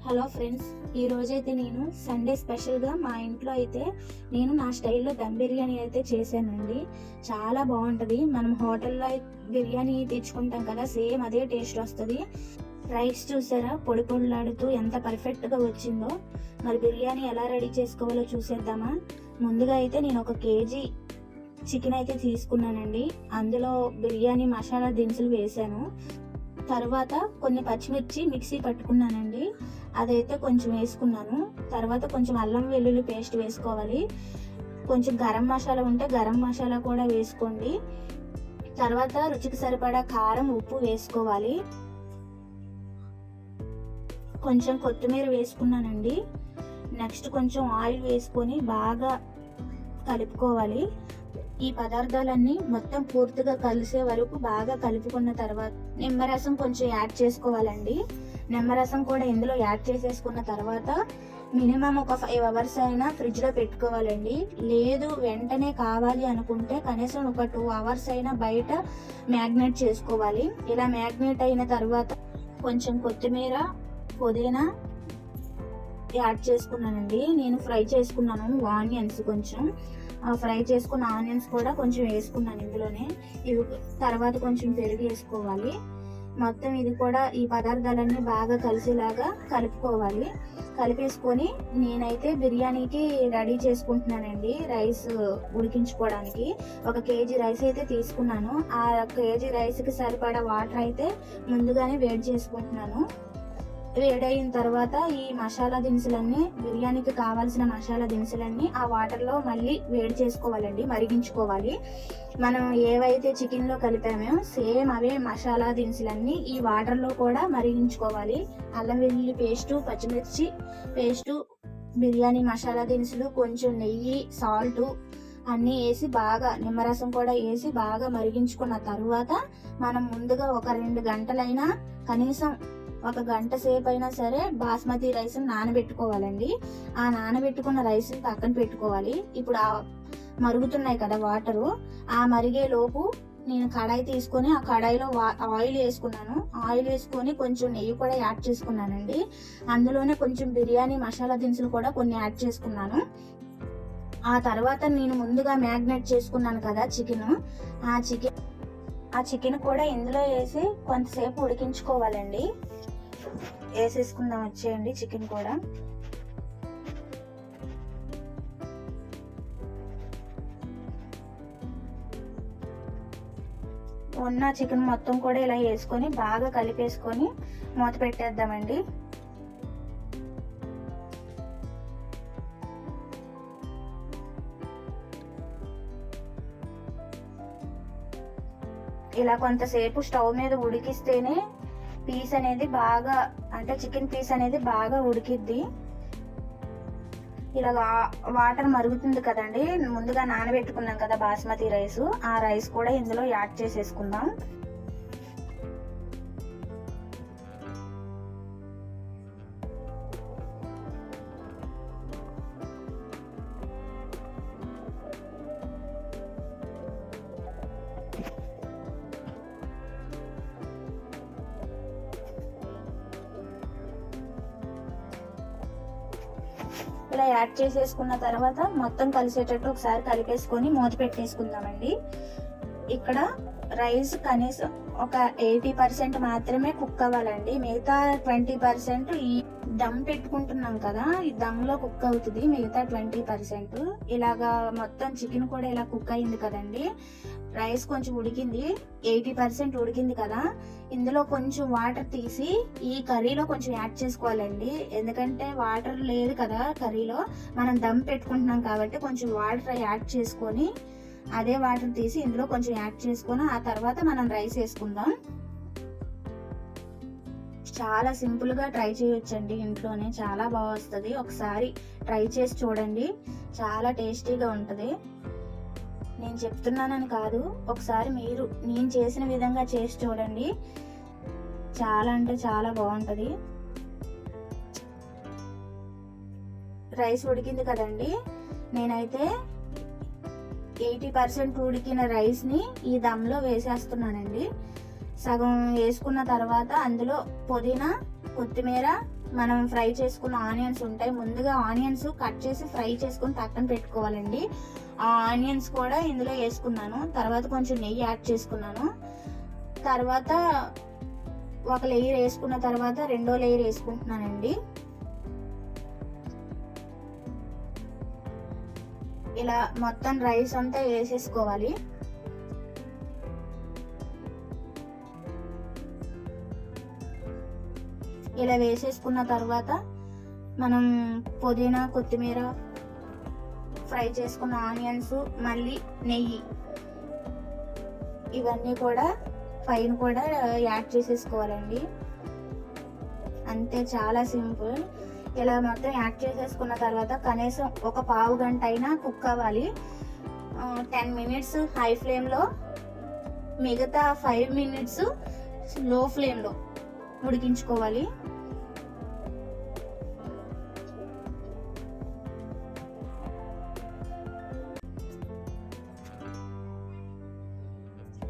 Hello friends, ఈరోజైతే నేను Sunday స్పెషల్గా మా ఇంట్లో అయితే నేను నా స్టైల్లో దమ్ బిర్యానీ అయితే చేశానండి. చాలా బాగుంటుంది. మనం హోటల్లో బిర్యానీ తెచ్చుకుంటాం కదా, సేమ్ అదే టేస్ట్ వస్తుంది. రైస్ చూసారా, పొడి పొడిలాడుతూ ఎంత పర్ఫెక్ట్గా వచ్చిందో. మరి బిర్యానీ ఎలా రెడీ చేసుకోవాలో చూసేద్దామా. ముందుగా అయితే నేను 1 కేజీ చికెన్ అయితే తీసుకున్నానండి. అందులో బిర్యానీ మసాలా దినుసులు వేసాను. తర్వాత కొన్ని పచ్చిమిర్చి మిక్సీ పట్టుకున్నానండి, అదైతే కొంచెం వేసుకున్నాను. తర్వాత కొంచెం అల్లం వెల్లుల్లి పేస్ట్ వేసుకోవాలి. కొంచెం గరం మసాలా ఉంటే గరం మసాలా కూడా వేసుకోండి. తర్వాత రుచికి సరిపడా కారం, ఉప్పు వేసుకోవాలి. కొంచెం కొత్తిమీర వేసుకున్నానండి. నెక్స్ట్ కొంచెం ఆయిల్ వేసుకొని బాగా కలుపుకోవాలి. ఈ పదార్థాలన్నీ మొత్తం పూర్తిగా కలిసే వరకు బాగా కలుపుకున్న తర్వాత నిమ్మరసం కొంచెం యాడ్ చేసుకోవాలండి. నిమ్మరసం కూడా ఇందులో యాడ్ చేసేసుకున్న తర్వాత మినిమం ఒక 5 అవర్స్ అయినా ఫ్రిడ్జ్లో పెట్టుకోవాలండి. లేదు వెంటనే కావాలి అనుకుంటే కనీసం ఒక 2 అవర్స్ అయినా బయట మ్యాగ్నేట్ చేసుకోవాలి. ఇలా మ్యాగ్నేట్ అయిన తర్వాత కొంచెం కొత్తిమీర, పుదీనా యాడ్ చేసుకున్నానండి. నేను ఫ్రై చేసుకున్నాను ఆనియన్స్, కొంచెం ఫ్రై చేసుకున్న ఆనియన్స్ కూడా కొంచెం వేసుకున్నాను ఇందులోనే. ఇవి తర్వాత కొంచెం పెరుగు వేసుకోవాలి. మొత్తం ఇది కూడా ఈ పదార్థాలన్నీ బాగా కలిసేలాగా కలుపుకోవాలి. కలిపేసుకొని నేనైతే బిర్యానీకి రెడీ చేసుకుంటున్నానండి. రైస్ ఉడికించుకోవడానికి 1 కేజీ రైస్ అయితే తీసుకున్నాను. ఆ కేజీ రైస్కి సరిపడా వాటర్ అయితే ముందుగానే వేడి చేసుకుంటున్నాను. వేడైన తర్వాత ఈ మసాలా దినుసులన్నీ, బిర్యానీకి కావాల్సిన మసాలా దినుసులన్నీ ఆ వాటర్లో మళ్ళీ వేడి చేసుకోవాలండి, మరిగించుకోవాలి. మనం ఏవైతే చికెన్లో కలిపామో సేమ్ అవే మసాలా దినుసులన్నీ ఈ వాటర్లో కూడా మరిగించుకోవాలి. అల్లం వెల్లుల్లి పేస్టు, పచ్చిమిర్చి పేస్టు, బిర్యానీ మసాలా దినుసులు, కొంచెం నెయ్యి, సాల్టు అన్నీ వేసి బాగా, నిమ్మరసం కూడా వేసి బాగా మరిగించుకున్న తర్వాత మనం ముందుగా ఒక 2 గంటలైనా, కనీసం 1 గంట సేపు అయినా సరే బాస్మతి రైస్ నానబెట్టుకోవాలండి. ఆ నానబెట్టుకున్న రైస్ పక్కన పెట్టుకోవాలి. ఇప్పుడు ఆ మరుగుతున్నాయి కదా వాటరు, ఆ మరిగే లోపు నేను కడాయి తీసుకొని ఆ కడాయిలో ఆయిల్ వేసుకున్నాను. ఆయిల్ వేసుకొని కొంచెం నెయ్యి కూడా యాడ్ చేసుకున్నానండి. అందులోనే కొంచెం బిర్యానీ మసాలా దినుసులు కూడా కొన్ని యాడ్ చేసుకున్నాను. ఆ తర్వాత నేను ముందుగా మ్యాగ్నేట్ చేసుకున్నాను కదా చికెన్, ఆ చికెన్ కూడా ఇందులో వేసి కొంతసేపు ఉడికించుకోవాలండి. వేసేసుకుందాం, వచ్చేయండి చికెన్ కూడా. ఉన్న చికెన్ మొత్తం కూడా ఇలా వేసుకొని బాగా కలిపేసుకొని మూత పెట్టేద్దామండి. ఇలా కొంతసేపు స్టవ్ మీద ఉడికిస్తేనే పీస్ అనేది బాగా, అంటే చికెన్ పీస్ అనేది బాగా ఉడికిద్ది. ఇలా వాటర్ మరుగుతుంది కదండి, ముందుగా నానబెట్టుకున్నాం కదా బాస్మతి రైస్, ఆ రైస్ కూడా ఇందులో యాడ్ చేసేసుకుందాం. ఇలా యాడ్ చేసేసుకున్న తర్వాత మొత్తం కలిసేటట్టు ఒకసారి కలిపేసుకొని మూత పెట్టేసుకుందామండి. ఇక్కడ రైస్ కనీసం ఒక 80% మాత్రమే కుక్ అవ్వాలండి. మిగతా 20% ఈ దమ్ పెట్టుకుంటున్నాం కదా, ఈ దమ్లో కుక్ అవుతుంది. మిగతా 20% ఇలాగా మొత్తం చికెన్ కూడా ఇలా కుక్ అయింది కదండి. రైస్ కొంచెం ఉడికింది, 80% ఉడికింది కదా. ఇందులో కొంచెం వాటర్ తీసి ఈ కర్రీలో కొంచెం యాడ్ చేసుకోవాలండి. ఎందుకంటే వాటర్ లేదు కదా కర్రీలో, మనం దమ్ పెట్టుకుంటున్నాం కాబట్టి కొంచెం వాటర్ యాడ్ చేసుకొని, అదే వాటర్ తీసి ఇందులో కొంచెం యాడ్ చేసుకొని ఆ తర్వాత మనం రైస్ వేసుకుందాం. చాలా సింపుల్గా ట్రై చేయొచ్చండి ఇంట్లోనే, చాలా బాగా వస్తుంది. ఒకసారి ట్రై చేసి చూడండి, చాలా టేస్టీగా ఉంటుంది. నేను చెప్తున్నానని కాదు, ఒకసారి మీరు నేను చేసిన విధంగా చేసి చూడండి, చాలా అంటే చాలా బాగుంటుంది. రైస్ ఉడికింది కదండి, నేనైతే 80% ఉడికిన రైస్ని ఈ దమ్లో వేసేస్తున్నానండి. సగం వేసుకున్న తర్వాత అందులో పుదీనా, కొత్తిమీర, మనం ఫ్రై చేసుకున్న ఆనియన్స్ ఉంటాయి, ముందుగా ఆనియన్స్ కట్ చేసి ఫ్రై చేసుకుని పక్కన పెట్టుకోవాలండి. ఆ ఆనియన్స్ కూడా ఇందులో వేసుకున్నాను. తర్వాత కొంచెం నెయ్యి యాడ్ చేసుకున్నాను. తర్వాత ఒక లేయర్ వేసుకున్న తర్వాత రెండో లేయర్ వేసుకుంటున్నానండి. ఇలా మొత్తం రైస్ అంతా వేసేసుకోవాలి. ఇలా వేసేసుకున్న తర్వాత మనం పుదీనా, కొత్తిమీర, ఫ్రై చేసుకున్న ఆనియన్స్, మళ్ళీ నెయ్యి ఇవన్నీ కూడా పైన కూడా యాడ్ చేసేసుకోవాలండి. అంతే, చాలా సింపుల్. ఇలా మొత్తం యాడ్ చేసేసుకున్న తర్వాత కనీసం ఒక పావు గంట అయినా కుక్ అవ్వాలి. 10 మినిట్స్ హై ఫ్లేమ్లో, మిగతా 5 మినిట్స్ లో ఫ్లేమ్లో ఉడికించుకోవాలి.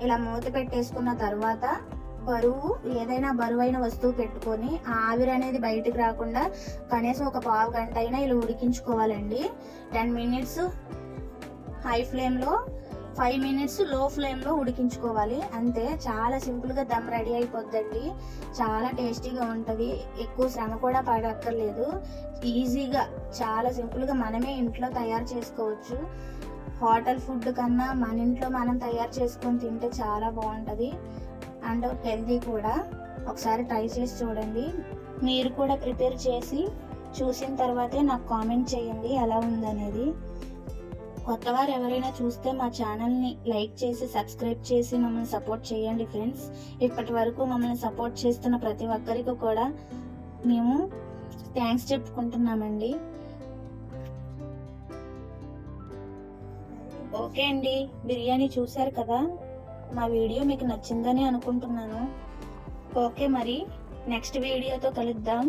ఇలా మూత పెట్టేసుకున్న తర్వాత ఏదైనా బరువైన వస్తువు పెట్టుకొని ఆవిరి అనేది బయటకు రాకుండా కనీసం ఒక పావు గంట అయినా ఇలా ఉడికించుకోవాలండి. 10 మినిట్స్ హై ఫ్లేమ్లో, 5 మినిట్స్ లో ఫ్లేమ్లో ఉడికించుకోవాలి. అంతే, చాలా సింపుల్గా దమ్ రెడీ అయిపోద్దండి. చాలా టేస్టీగా ఉంటుంది. ఎక్కువ శ్రమ కూడా పడక్కర్లేదు. ఈజీగా చాలా సింపుల్గా మనమే ఇంట్లో తయారు చేసుకోవచ్చు. హోటల్ ఫుడ్ కన్నా మన ఇంట్లో మనం తయారు చేసుకొని తింటే చాలా బాగుంటుంది అండ్ హెల్దీ కూడా. ఒకసారి ట్రై చేసి చూడండి. మీరు కూడా ప్రిపేర్ చేసి చూసిన తర్వాతే నాకు కామెంట్ చేయండి ఎలా ఉందనేది. కొత్తవారు ఎవరైనా చూస్తే మా ఛానల్ని లైక్ చేసి సబ్స్క్రైబ్ చేసి మమ్మల్ని సపోర్ట్ చేయండి ఫ్రెండ్స్. ఇప్పటి వరకు మమ్మల్ని సపోర్ట్ చేస్తున్న ప్రతి ఒక్కరికి కూడా మేము థ్యాంక్స్ చెప్పుకుంటున్నామండి. ఓకే అండి, బిర్యానీ చూశారు కదా. మా వీడియో మీకు నచ్చిందని అనుకుంటున్నాను. ఓకే, మరి నెక్స్ట్ వీడియోతో కలుద్దాం.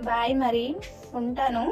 బాయ్, మరి ఉంటాను.